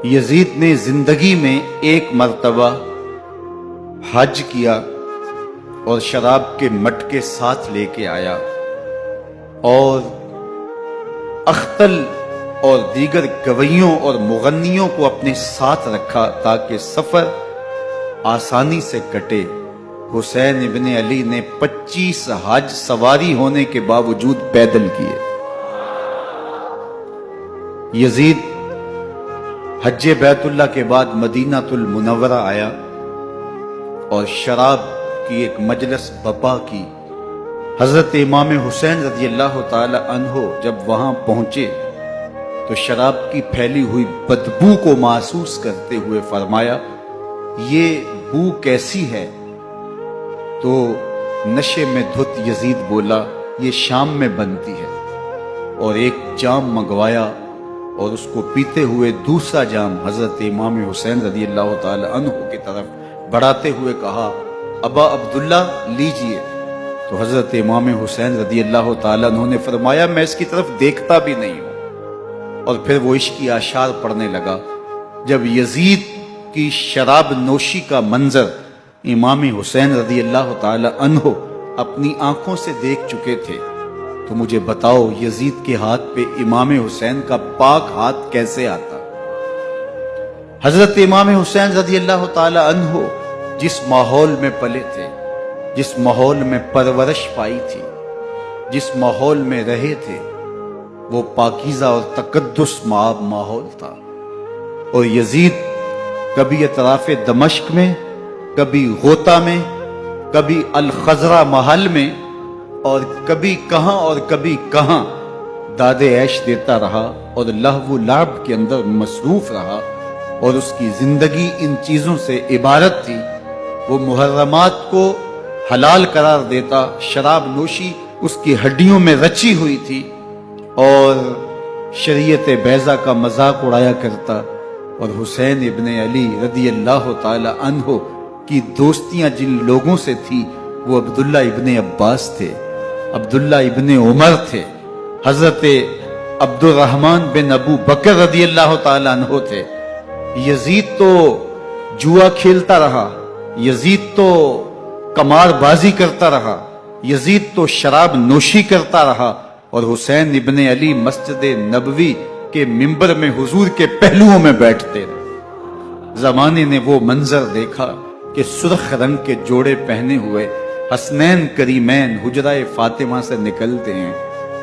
یزید نے زندگی میں ایک مرتبہ حج کیا اور شراب کے مٹکے ساتھ لے کے آیا اور اختل اور دیگر گویوں اور مغنیوں کو اپنے ساتھ رکھا تاکہ سفر آسانی سے کٹے۔ حسین ابن علی نے 25 حج سواری ہونے کے باوجود پیدل کیے۔ یزید حج بیت اللہ کے بعد مدینہ المنورہ آیا اور شراب کی ایک مجلس برپا کی۔ حضرت امام حسین رضی اللہ تعالی عنہ جب وہاں پہنچے تو شراب کی پھیلی ہوئی بدبو کو محسوس کرتے ہوئے فرمایا، یہ بو کیسی ہے؟ تو نشے میں دھت یزید بولا، یہ شام میں بنتی ہے، اور ایک جام منگوایا اور اس کو پیتے ہوئے دوسرا جام حضرت امام حسین رضی اللہ تعالی عنہ کی طرف بڑھاتے ہوئے کہا، ابا عبداللہ لیجئے۔ تو حضرت امام حسین رضی اللہ تعالی عنہ نے فرمایا، میں اس کی طرف دیکھتا بھی نہیں ہوں۔ اور پھر وہ عشقی اشعار پڑھنے لگا۔ جب یزید کی شراب نوشی کا منظر امام حسین رضی اللہ تعالی عنہ اپنی آنکھوں سے دیکھ چکے تھے تو مجھے بتاؤ یزید کے ہاتھ پہ امام حسین کا پاک ہاتھ کیسے آتا؟ حضرت امام حسین رضی اللہ تعالی عنہ جس ماحول میں پلے تھے، جس ماحول میں پرورش پائی تھی، جس ماحول میں رہے تھے، وہ پاکیزہ اور تقدس ماحول تھا۔ اور یزید کبھی اطراف دمشق میں، کبھی غوطہ میں، کبھی الخزرہ محل میں، اور کبھی کہاں اور کبھی کہاں داد عیش دیتا رہا اور لہو و لعب کے اندر مصروف رہا، اور اس کی زندگی ان چیزوں سے عبارت تھی۔ وہ محرمات کو حلال قرار دیتا، شراب نوشی اس کی ہڈیوں میں رچی ہوئی تھی، اور شریعت بیضا کا مذاق اڑایا کرتا۔ اور حسین ابن علی رضی اللہ تعالی عنہ کی دوستیاں جن لوگوں سے تھی وہ عبداللہ ابن عباس تھے، عبداللہ ابن عمر تھے، حضرت عبد الرحمن بن ابو بکر رضی اللہ تعالی عنہ تھے۔ یزید تو جوا کھیلتا رہا، یزید تو قمار بازی کرتا رہا، یزید تو شراب نوشی کرتا رہا، اور حسین ابن علی مسجد نبوی کے ممبر میں حضور کے پہلوؤں میں بیٹھتے رہے۔ زمانے نے وہ منظر دیکھا کہ سرخ رنگ کے جوڑے پہنے ہوئے حسنین کریمین حجرہ فاطمہ سے نکلتے ہیں،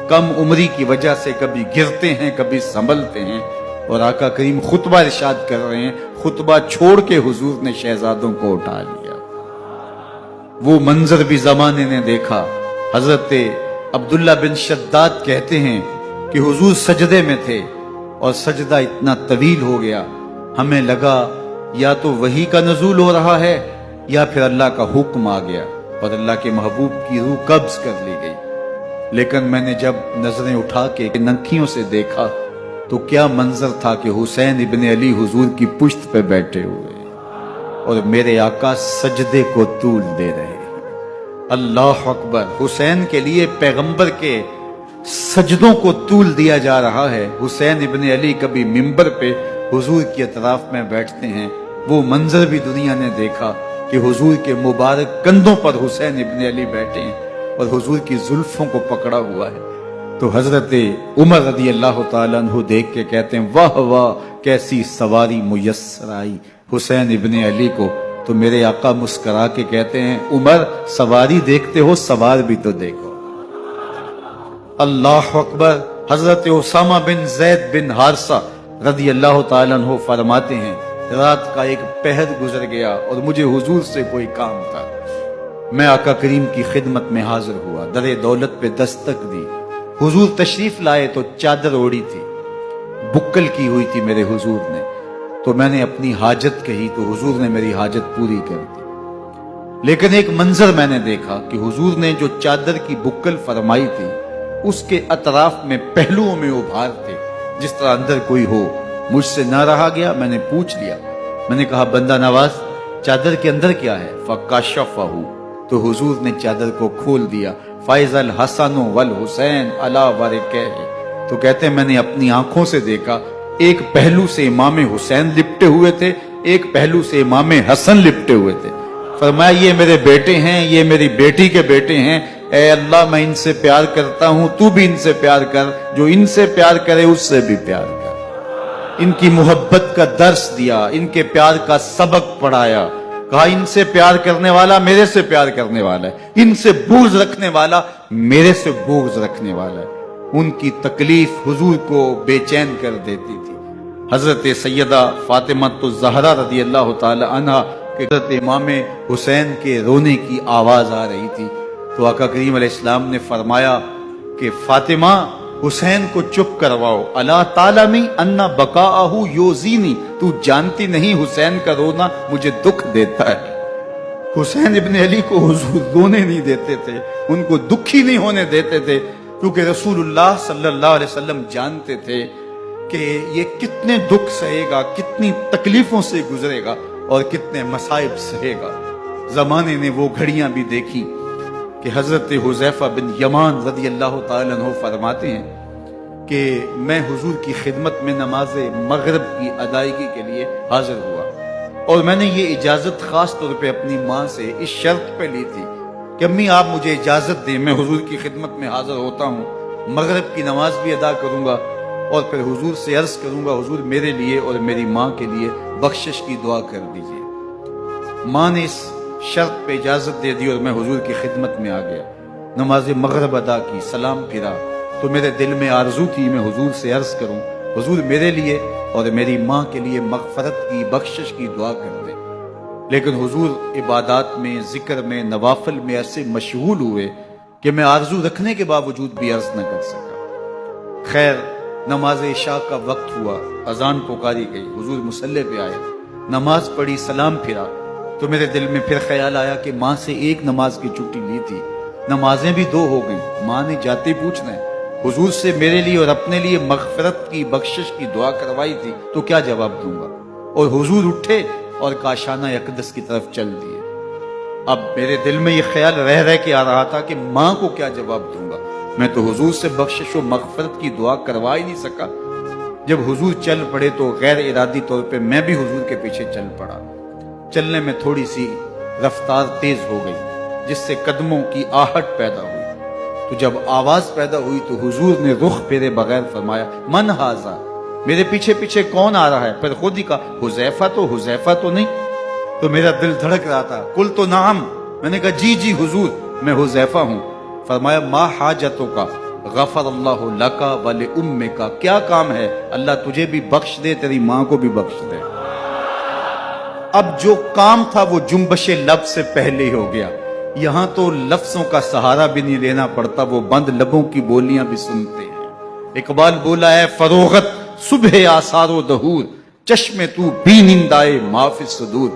کم عمری کی وجہ سے کبھی گرتے ہیں کبھی سنبھلتے ہیں، اور آقا کریم خطبہ ارشاد کر رہے ہیں، خطبہ چھوڑ کے حضور نے شہزادوں کو اٹھا لیا۔ وہ منظر بھی زمانے نے دیکھا۔ حضرت عبداللہ بن شداد کہتے ہیں کہ حضور سجدے میں تھے اور سجدہ اتنا طویل ہو گیا، ہمیں لگا یا تو وحی کا نزول ہو رہا ہے یا پھر اللہ کا حکم آ گیا اور اللہ کے محبوب کی روح قبض کر لی گئی۔ لیکن میں نے جب نظریں اٹھا کے ننکیوں سے دیکھا تو کیا منظر تھا کہ حسین ابن علی حضور کی پشت پہ بیٹھے ہوئے اور میرے آقا سجدے کو طول دے رہے ہیں۔ اللہ اکبر! حسین کے لیے پیغمبر کے سجدوں کو طول دیا جا رہا ہے۔ حسین ابن علی کبھی ممبر پہ حضور کی اطراف میں بیٹھتے ہیں۔ وہ منظر بھی دنیا نے دیکھا کہ حضور کے مبارک کندھوں پر حسین ابن علی بیٹھے ہیں اور حضور کی زلفوں کو پکڑا ہوا ہے۔ تو حضرت عمر رضی اللہ تعالیٰ عنہ دیکھ کے کہتے ہیں، واہ واہ کیسی سواری میسر آئی حسین ابن علی کو۔ تو میرے آقا مسکرا کے کہتے ہیں، عمر سواری دیکھتے ہو، سوار بھی تو دیکھو۔ اللہ اکبر! حضرت اسامہ بن زید بن حارثہ رضی اللہ تعالیٰ عنہ فرماتے ہیں، رات کا ایک پہر گزر گیا اور مجھے حضور سے کوئی کام تھا۔ میں آقا کریم کی خدمت میں حاضر ہوا، در دولت پہ دستک دی۔ حضور تشریف لائے تو چادر اوڑی تھی، بکل کی ہوئی تھی میرے حضور نے۔ تو میں نے اپنی حاجت کہی تو حضور نے میری حاجت پوری کر دی۔ لیکن ایک منظر میں نے دیکھا کہ حضور نے جو چادر کی بکل فرمائی تھی اس کے اطراف میں پہلوؤں میں ابھار تھے، جس طرح اندر کوئی ہو۔ مجھ سے نہ رہا گیا، میں نے پوچھ لیا، میں نے کہا، بندہ نواز چادر کے اندر کیا ہے؟ فَكَشَفَهُ، تو حضور نے چادر کو کھول دیا۔ فَإِذَا الْحَسَنُ وَالْحُسَيْنُ عَلَىٰ وَرِكَيْهِ، تو کہتے ہیں میں نے اپنی آنکھوں سے دیکھا ایک پہلو سے امام حسین لپٹے ہوئے تھے، ایک پہلو سے امام حسن لپٹے ہوئے تھے۔ فرمایا یہ میرے بیٹے ہیں، یہ میری بیٹی کے بیٹے ہیں، اے اللہ میں ان سے پیار کرتا ہوں، تو بھی ان سے پیار کر، جو ان سے پیار کرے اس سے بھی پیار کر۔ ان کی محبت کا درس دیا، ان کے پیار کا سبق پڑھایا، کہا ان سے پیار کرنے والا میرے سے پیار کرنے والا ہے، ان سے بغض رکھنے والا میرے سے بغض رکھنے والا ہے۔ ان کی تکلیف حضور کو بے چین کر دیتی تھی۔ حضرت سیدہ فاطمہ الزہرا رضی اللہ تعالی عنہ کہ حضرت امام حسین کے رونے کی آواز آ رہی تھی، تو آقا کریم علیہ السلام نے فرمایا کہ فاطمہ حسین کو چپ کرواؤ، اللہ تعالیٰ انا بقاءہ یوزینی، تو جانتی نہیں حسین کا رونا مجھے دکھ دیتا ہے۔ حسین ابن علی کو حضور رونے نہیں دیتے تھے، ان کو دکھی نہیں ہونے دیتے تھے، کیونکہ رسول اللہ صلی اللہ علیہ وسلم جانتے تھے کہ یہ کتنے دکھ سہے گا، کتنی تکلیفوں سے گزرے گا اور کتنے مصائب سہے گا۔ زمانے نے وہ گھڑیاں بھی دیکھی کہ حضرت حذیفہ بن یمان رضی اللہ تعالیٰ عنہ فرماتے ہیں کہ میں حضور کی خدمت میں نماز مغرب کی ادائیگی کے لیے حاضر ہوا، اور میں نے یہ اجازت خاص طور پہ اپنی ماں سے اس شرط پہ لی تھی کہ امی آپ مجھے اجازت دیں، میں حضور کی خدمت میں حاضر ہوتا ہوں، مغرب کی نماز بھی ادا کروں گا، اور پھر حضور سے عرض کروں گا حضور میرے لیے اور میری ماں کے لیے بخشش کی دعا کر دیجئے۔ ماں نے اس شرط پہ اجازت دے دی اور میں حضور کی خدمت میں آ گیا، نماز مغرب ادا کی، سلام پھرا، تو میرے دل میں آرزو تھی میں حضور سے عرض کروں حضور میرے لیے اور میری ماں کے لیے مغفرت کی بخشش کی دعا کر دیں، لیکن حضور عبادات میں، ذکر میں، نوافل میں ایسے مشغول ہوئے کہ میں آرزو رکھنے کے باوجود بھی عرض نہ کر سکا۔ خیر نماز عشاء کا وقت ہوا، اذان پکاری گئی، حضور مصلی پہ آئے، نماز پڑھی، سلام پھرا، تو میرے دل میں پھر خیال آیا کہ ماں سے ایک نماز کی چھٹی لی تھی، نمازیں بھی 2 ہو گئیں، ماں نے جاتے پوچھنا ہے حضور سے میرے لیے اور اپنے لیے مغفرت کی بخشش کی دعا کروائی تھی تو کیا جواب دوں گا؟ اور حضور اٹھے اور کاشانہ اقدس کی طرف چل دیے۔ اب میرے دل میں یہ خیال رہ کے آ رہا تھا کہ ماں کو کیا جواب دوں گا، میں تو حضور سے بخشش و مغفرت کی دعا کروا ہی نہیں سکا۔ جب حضور چل پڑے تو غیر ارادی طور پہ میں بھی حضور کے پیچھے چل پڑا، چلنے میں تھوڑی سی رفتار تیز ہو گئی جس سے قدموں کی آہٹ پیدا ہوئی، تو جب آواز پیدا ہوئی تو حضور نے رخ پھیرے بغیر فرمایا من ھذا، میرے پیچھے پیچھے کون آ رہا ہے؟ پھر خود ہی کہا حذیفہ تو نہیں، تو میرا دل دھڑک رہا تھا، قلت نعم، میں نے کہا جی جی حضور میں حذیفہ ہوں۔ فرمایا ما حاجتک غفر اللہ لک ولامک، کیا کام ہے اللہ تجھے بھی بخش دے تیری ماں کو بھی بخش دے۔ اب جو کام تھا وہ جنبش لب سے پہلے ہی ہو گیا، یہاں تو لفظوں کا سہارا بھی نہیں لینا پڑتا، وہ بند لبوں کی بولیاں بھی سنتے ہیں۔ اقبال بولا ہے فروغت صبح آثار و دہور، چشم تو بھی نندائے ما فی الصدور،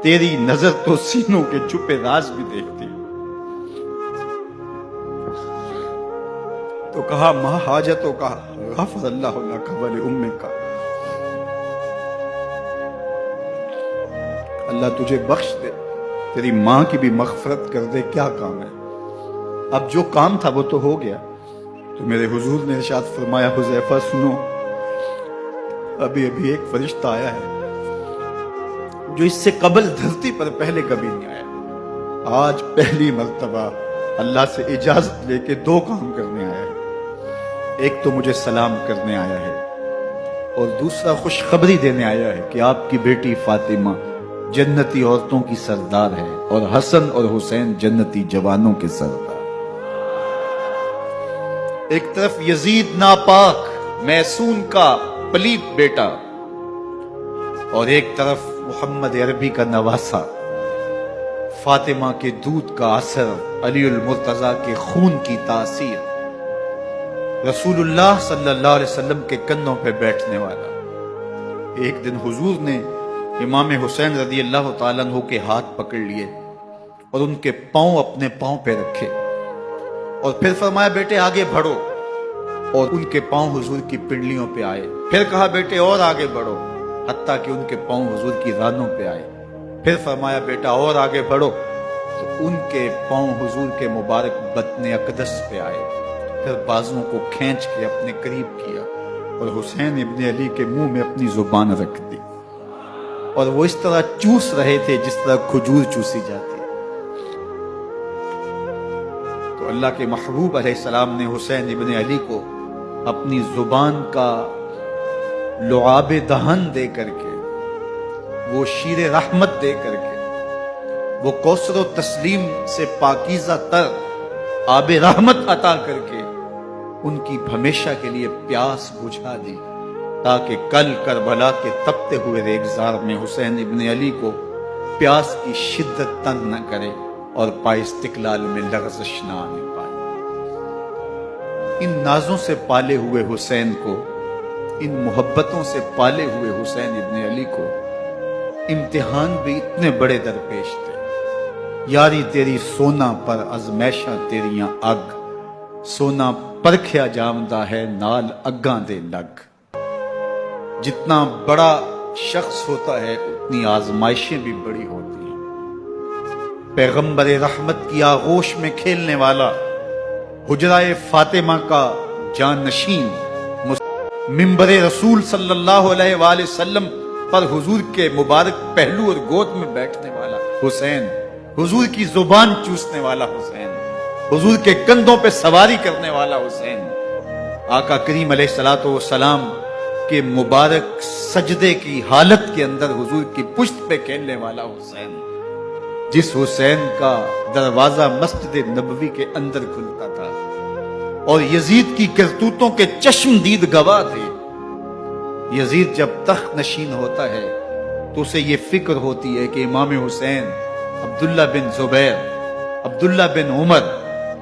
تیری نظر تو سینوں کے چھپے راز بھی دیکھتی۔ تو کہا ما حاجتوں کا غفر اللہ لک ولامک، اللہ تجھے بخش دے تیری ماں کی بھی مغفرت کر دے، کیا کام ہے؟ اب جو کام تھا وہ تو ہو گیا۔ تو میرے حضور نے ارشاد فرمایا حذیفہ سنو، ابھی ایک فرشتہ آیا ہے جو اس سے قبل دھرتی پر پہلے کبھی نہیں آیا، آج پہلی مرتبہ اللہ سے اجازت لے کے 2 کام کرنے آیا ہے، ایک تو مجھے سلام کرنے آیا ہے اور دوسرا خوشخبری دینے آیا ہے کہ آپ کی بیٹی فاطمہ جنتی عورتوں کی سردار ہے اور حسن اور حسین جنتی جوانوں کے سردار۔ ایک طرف یزید ناپاک محسون کا پلیت بیٹا اور ایک طرف محمد عربی کا نواسا، فاطمہ کے دودھ کا اثر، علی المرتضیٰ کے خون کی تاثیر، رسول اللہ صلی اللہ علیہ وسلم کے کندھوں پہ بیٹھنے والا۔ ایک دن حضور نے امام حسین رضی اللہ تعالیٰ عنہ کے ہاتھ پکڑ لیے اور ان کے پاؤں اپنے پاؤں پہ رکھے اور پھر فرمایا بیٹے آگے بڑھو، اور ان کے پاؤں حضور کی پنڈلیوں پہ آئے، پھر کہا بیٹے اور آگے بڑھو، حتیٰ کہ ان کے پاؤں حضور کی رانوں پہ آئے، پھر فرمایا بیٹا اور آگے بڑھو، تو ان کے پاؤں حضور کے مبارک بطن اقدس پہ آئے، پھر بازوں کو کھینچ کے اپنے قریب کیا اور حسین ابن علی کے منہ میں اپنی زبان رکھ دی، اور وہ اس طرح چوس رہے تھے جس طرح کھجور چوسی جاتی ہے۔ تو اللہ کے محبوب علیہ السلام نے حسین ابن علی کو اپنی زبان کا لعاب دہن دے کر کے، وہ شیر رحمت دے کر کے، وہ کوثر و تسلیم سے پاکیزہ تر آب رحمت عطا کر کے ان کی ہمیشہ کے لیے پیاس بجھا دی، تاکہ کل کربلا کے تپتے ہوئے ریگزار میں حسین ابن علی کو پیاس کی شدت تنگ نہ کرے اور پائے استقلال میں لغزش نہ آنے پائے۔ ان نازوں سے پالے ہوئے حسین کو، ان محبتوں سے پالے ہوئے حسین ابن علی کو امتحان بھی اتنے بڑے درپیش تھے۔ یاری تیری سونا پر ازمیشاں تیریاں اگ، سونا پرکھیا جامدہ ہے نال اگاں دے لگ۔ جتنا بڑا شخص ہوتا ہے اتنی آزمائشیں بھی بڑی ہوتی ہیں۔ پیغمبر رحمت کی آغوش میں کھیلنے والا، حجرائے فاطمہ کا جانشین، منبر رسول صلی اللہ علیہ وآلہ وسلم پر حضور کے مبارک پہلو اور گود میں بیٹھنے والا حسین، حضور کی زبان چوسنے والا حسین، حضور کے کندھوں پہ سواری کرنے والا حسین، آقا کریم علیہ الصلوۃ والسلام کے مبارک سجدے کی حالت کے اندر حضور کی پشت پہ کھیلنے والا حسین، جس حسین کا دروازہ مسجد نبوی کے اندر کھلتا تھا اور یزید کی کرتوتوں کے چشم دید گواہ تھے۔ یزید جب تخت نشین ہوتا ہے تو اسے یہ فکر ہوتی ہے کہ امام حسین عبداللہ بن زبیر، عبداللہ بن عمر،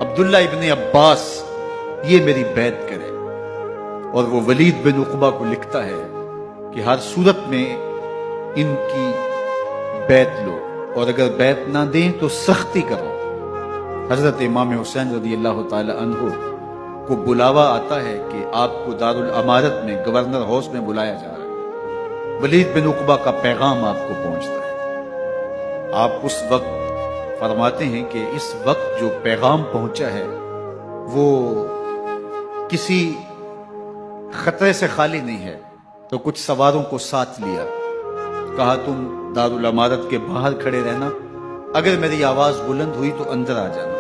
عبداللہ ابن عباس یہ میری بیعت کرے، اور وہ ولید بن عقبہ کو لکھتا ہے کہ ہر صورت میں ان کی بیعت لو، اور اگر بیعت نہ دیں تو سختی کرو۔ حضرت امام حسین رضی اللہ تعالی عنہ کو بلاوا آتا ہے کہ آپ کو دارالامارت میں گورنر ہاؤس میں بلایا جا رہا ہے۔ ولید بن عقبہ کا پیغام آپ کو پہنچتا ہے۔ آپ اس وقت فرماتے ہیں کہ اس وقت جو پیغام پہنچا ہے وہ کسی خطرے سے خالی نہیں ہے، تو کچھ سواروں کو ساتھ لیا، کہا تم دارالامارت کے باہر کھڑے رہنا، اگر میری آواز بلند ہوئی تو اندر آ جانا،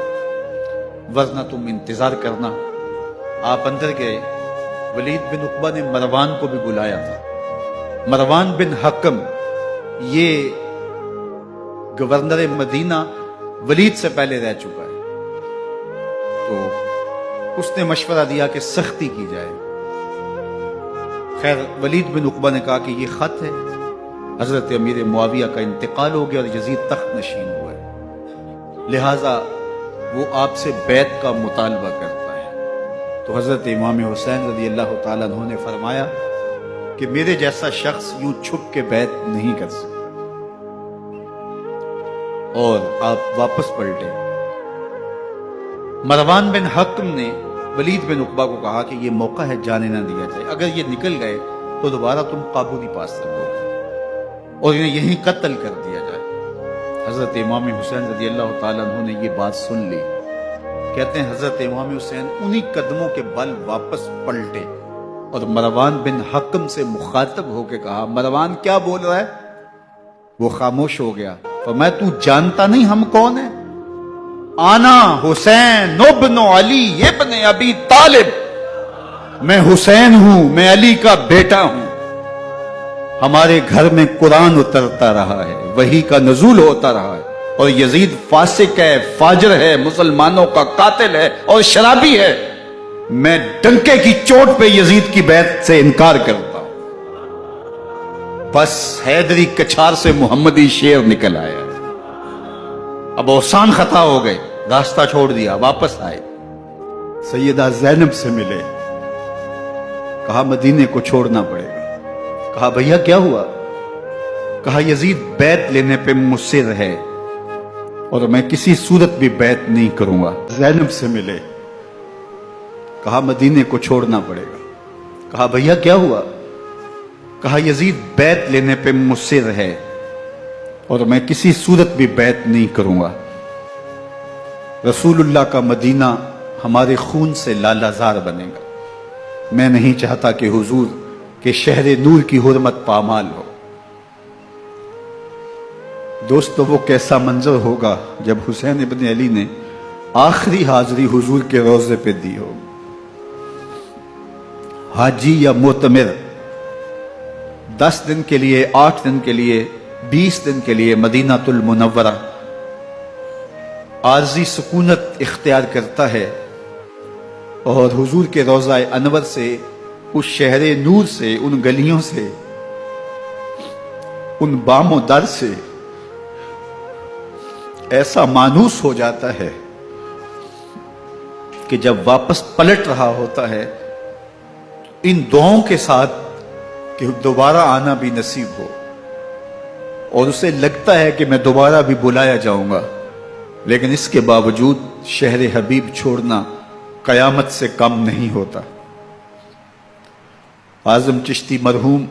ورنہ تم انتظار کرنا۔ آپ اندر گئے۔ ولید بن عقبہ نے مروان کو بھی بلایا تھا۔ مروان بن حکم یہ گورنر مدینہ ولید سے پہلے رہ چکا ہے، تو اس نے مشورہ دیا کہ سختی کی جائے۔ خیر ولید بن عقبہ نے کہا کہ یہ خط ہے، حضرت امیر معاویہ کا انتقال ہو گیا اور یزید تخت نشین ہوا ہے، لہٰذا وہ آپ سے بیعت کا مطالبہ کرتا ہے۔ تو حضرت امام حسین رضی اللہ تعالیٰ عنہ نے فرمایا کہ میرے جیسا شخص یوں چھپ کے بیعت نہیں کر سکتا، اور آپ واپس پلٹے۔ مروان بن حکم نے ولید بن عقبہ کو کہا کہ یہ موقع ہے جانے نہ دیا جائے، اگر یہ نکل گئے تو دوبارہ تم قابو نہیں پا سکو اور انہیں یہیں قتل کر دیا جائے۔ حضرت امام حسین رضی اللہ تعالیٰ عنہ نے یہ بات سن لی۔ کہتے ہیں حضرت امام حسین انہی قدموں کے بل واپس پلٹے اور مروان بن حکم سے مخاطب ہو کے کہا، مروان کیا بول رہا ہے؟ وہ خاموش ہو گیا۔ فرمایا تو جانتا نہیں ہم کون ہیں؟ آنا حسین ابن علی ابن ابی طالب، میں حسین ہوں، میں علی کا بیٹا ہوں۔ ہمارے گھر میں قرآن اترتا رہا ہے، وحی کا نزول ہوتا رہا ہے، اور یزید فاسق ہے، فاجر ہے، مسلمانوں کا قاتل ہے اور شرابی ہے۔ میں ڈنکے کی چوٹ پہ یزید کی بیعت سے انکار کرتا ہوں۔ بس حیدری کچھار سے محمدی شیر نکل آیا۔ اب اوسان خطا ہو گئے، راستہ چھوڑ دیا، واپس آئے، سیدہ زینب سے ملے، کہا مدینے کو چھوڑنا پڑے گا۔ کہا بھیا کیا ہوا؟ کہا یزید بیعت لینے پہ مصر ہے اور میں کسی صورت بھی بیعت نہیں کروں گا۔ زینب سے ملے، کہا مدینے کو چھوڑنا پڑے گا۔ کہا بھیا کیا ہوا؟ کہا یزید بیعت لینے پہ مصر ہے اور میں کسی صورت بھی بیعت نہیں کروں گا۔ رسول اللہ کا مدینہ ہمارے خون سے لالہ زار بنے گا، میں نہیں چاہتا کہ حضور کے شہر نور کی حرمت پامال ہو۔ دوستو، وہ کیسا منظر ہوگا جب حسین ابن علی نے آخری حاضری حضور کے روضے پہ دی ہو۔ حاجی یا معتمر 10 دن کے لیے، 8 دن کے لیے، 20 دن کے لیے مدینہ المنورہ عارضی سکونت اختیار کرتا ہے، اور حضور کے روضہ انور سے، اس شہر نور سے، ان گلیوں سے، ان بام و در سے ایسا مانوس ہو جاتا ہے کہ جب واپس پلٹ رہا ہوتا ہے ان دعاؤں کے ساتھ کہ دوبارہ آنا بھی نصیب ہو، اور اسے لگتا ہے کہ میں دوبارہ بھی بلایا جاؤں گا، لیکن اس کے باوجود شہر حبیب چھوڑنا قیامت سے کم نہیں ہوتا۔ اعظم چشتی مرحوم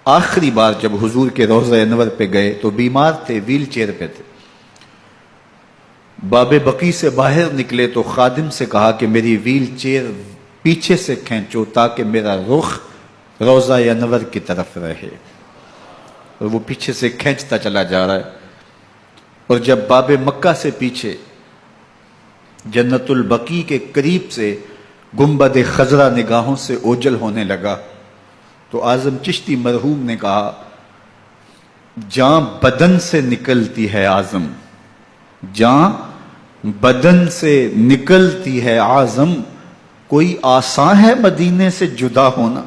آخری بار جب حضور کے روضہ انور پہ گئے تو بیمار تھے، ویل چیئر پہ تھے۔ باب بقی سے باہر نکلے تو خادم سے کہا کہ میری ویل چیئر پیچھے سے کھینچو تاکہ میرا رخ روضہ انور کی طرف رہے، اور وہ پیچھے سے کھینچتا چلا جا رہا ہے، اور جب باب مکہ سے پیچھے جنت البقیع کے قریب سے گنبد خضرا نگاہوں سے اوجل ہونے لگا تو اعظم چشتی مرحوم نے کہا، جاں بدن سے نکلتی ہے اعظم، جاں بدن سے نکلتی ہے اعظم، کوئی آسان ہے مدینے سے جدا ہونا،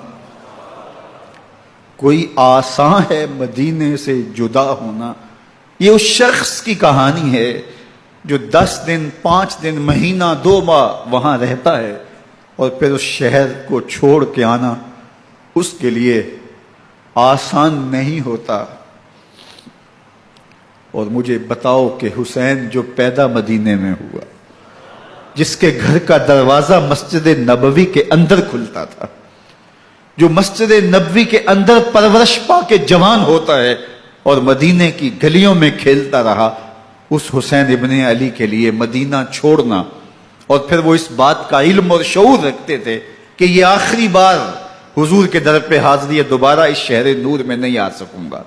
کوئی آسان ہے مدینے سے جدا ہونا۔ یہ اس شخص کی کہانی ہے جو 10 دن، 5 دن، مہینہ، 2 ماہ وہاں رہتا ہے، اور پھر اس شہر کو چھوڑ کے آنا اس کے لیے آسان نہیں ہوتا۔ اور مجھے بتاؤ کہ حسین جو پیدا مدینے میں ہوا، جس کے گھر کا دروازہ مسجد نبوی کے اندر کھلتا تھا، جو مسجد نبوی کے اندر پرورش پا کے جوان ہوتا ہے اور مدینے کی گلیوں میں کھیلتا رہا، اس حسین ابن علی کے لیے مدینہ چھوڑنا، اور پھر وہ اس بات کا علم اور شعور رکھتے تھے کہ یہ آخری بار حضور کے در پہ حاضری ہے، دوبارہ اس شہر نور میں نہیں آ سکوں گا،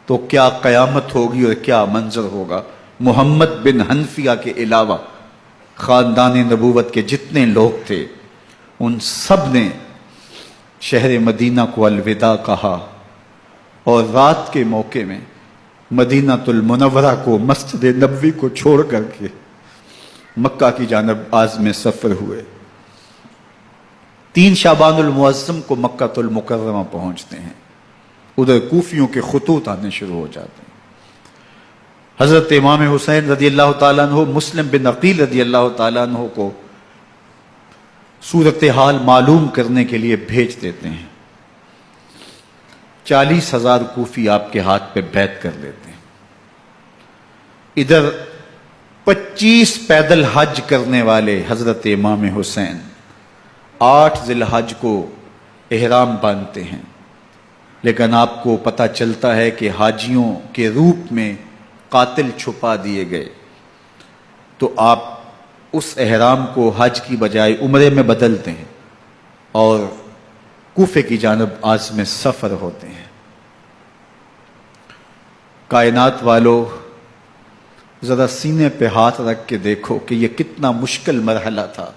تو کیا قیامت ہوگی اور کیا منظر ہوگا۔ محمد بن حنفیہ کے علاوہ خاندان نبوت کے جتنے لوگ تھے ان سب نے شہر مدینہ کو الوداع کہا، اور رات کے موقع میں مدینہ المنورہ کو، مسجد نبوی کو چھوڑ کر کے مکہ کی جانب عازم سفر ہوئے۔ 3 شعبان المعظم کو مکہ المکرمہ پہنچتے ہیں، ادھر کوفیوں کے خطوط آنے شروع ہو جاتے ہیں۔ حضرت امام حسین رضی اللہ تعالیٰ عنہ مسلم بن عقیل رضی اللہ تعالیٰ عنہ کو صورتحال معلوم کرنے کے لیے بھیج دیتے ہیں۔ 40,000 کوفی آپ کے ہاتھ پہ بیعت کر لیتے ہیں۔ ادھر 25 پیدل حج کرنے والے حضرت امام حسین 8 ذی الحج کو احرام باندھتے ہیں، لیکن آپ کو پتہ چلتا ہے کہ حاجیوں کے روپ میں قاتل چھپا دیے گئے، تو آپ اس احرام کو حج کی بجائے عمرے میں بدلتے ہیں اور کوفے کی جانب عازم سفر ہوتے ہیں۔ کائنات والو، ذرا سینے پہ ہاتھ رکھ کے دیکھو کہ یہ کتنا مشکل مرحلہ تھا۔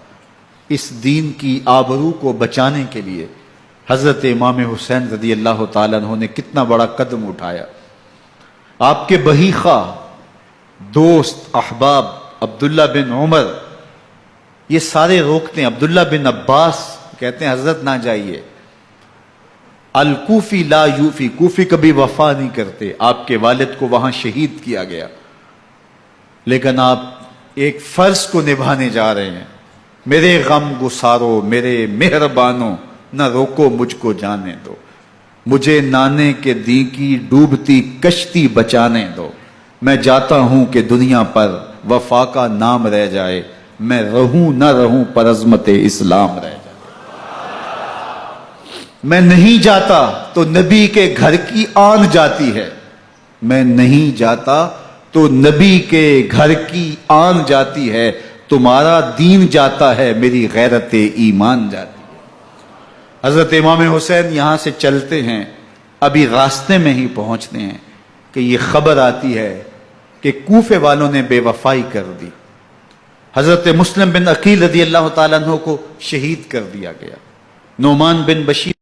اس دین کی آبرو کو بچانے کے لیے حضرت امام حسین رضی اللہ تعالیٰ عنہ نے کتنا بڑا قدم اٹھایا۔ آپ کے بہی خواہ، دوست، احباب عبداللہ بن عمر یہ سارے روکتے ہیں، عبداللہ بن عباس کہتے ہیں حضرت نہ جائیے، الکوفی لا یوفی، کوفی کبھی وفا نہیں کرتے، آپ کے والد کو وہاں شہید کیا گیا، لیکن آپ ایک فرض کو نبھانے جا رہے ہیں۔ میرے غم گسارو، میرے مہربانوں، نہ روکو مجھ کو جانے دو، مجھے نانے کے دی کی ڈوبتی کشتی بچانے دو، میں جاتا ہوں کہ دنیا پر وفا کا نام رہ جائے، میں رہوں نہ رہوں پر عظمت اسلام رہ جائے۔ میں نہیں جاتا تو نبی کے گھر کی آن جاتی ہے، میں نہیں جاتا تو نبی کے گھر کی آن جاتی ہے، تمہارا دین جاتا ہے، میری غیرت ایمان جاتی ہے۔ حضرت امام حسین یہاں سے چلتے ہیں، ابھی راستے میں ہی پہنچتے ہیں کہ یہ خبر آتی ہے کہ کوفے والوں نے بے وفائی کر دی، حضرت مسلم بن عقیل رضی اللہ تعالیٰ عنہ کو شہید کر دیا گیا، نعمان بن بشیر